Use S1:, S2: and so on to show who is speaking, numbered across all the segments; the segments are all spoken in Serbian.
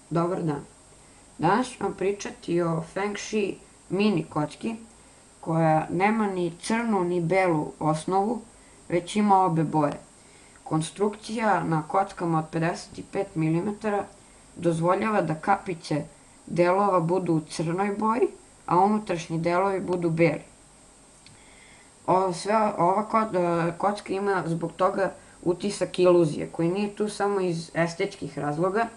S1: Dobar dan. Danas ćemo pričati o Feng Shui mini kocki, koja nema ni crnu ni belu osnovu, već ima obe boje. Konstrukcija na kockama od 55 mm dozvoljava da kapice delova budu u crnoj boji, a unutrašnji delovi budu beli. Ova kocka ima zbog toga utisak iluzije, koji nije tu samo iz estetskih razloga,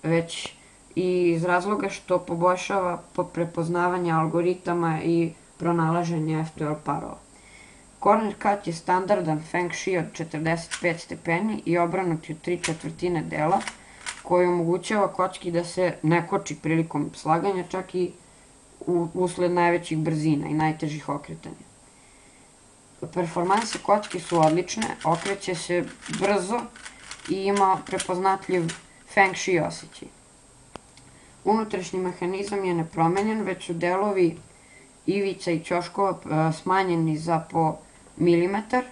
S1: već i iz razloga što poboljšava prepoznavanje algoritama i pronalaženje FTL parova. Corner cut je standardan Feng Shui od 45 stepeni i obranut je 3/4 dela, koji omogućava kocki da se ne koči prilikom slaganja, čak i usled najvećih brzina i najtežih okretanja. Performanse kocki su odlične, okreće se brzo i ima prepoznatljiv Feng Shui osjećaj. Unutrašnji mehanizam je nepromenjen, već su delovi ivica i ćoškova smanjeni za po milimetar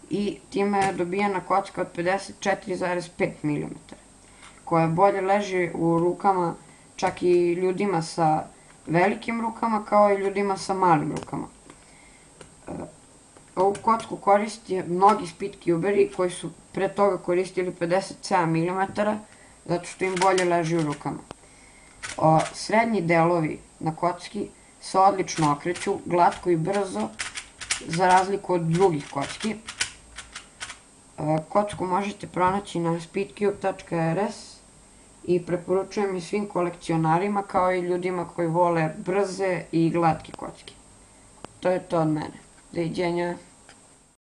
S1: i time je dobijena kocka od 54,5 mm, koja bolje leži u rukama čak i ljudima sa velikim rukama kao i ljudima sa malim rukama. Ovu kocku koriste mnogi speedcuberi koji su pre toga koristili 57 mm, zato što im bolje leži u rukama. Srednji delovi na kocki se odlično okreću, glatko i brzo, za razliku od drugih kocki. Kocku možete pronaći na speedcube.rs i preporučujem i svim kolekcionarima kao i ljudima koji vole brze i glatke kocke. To je to od mene. Doviđenja.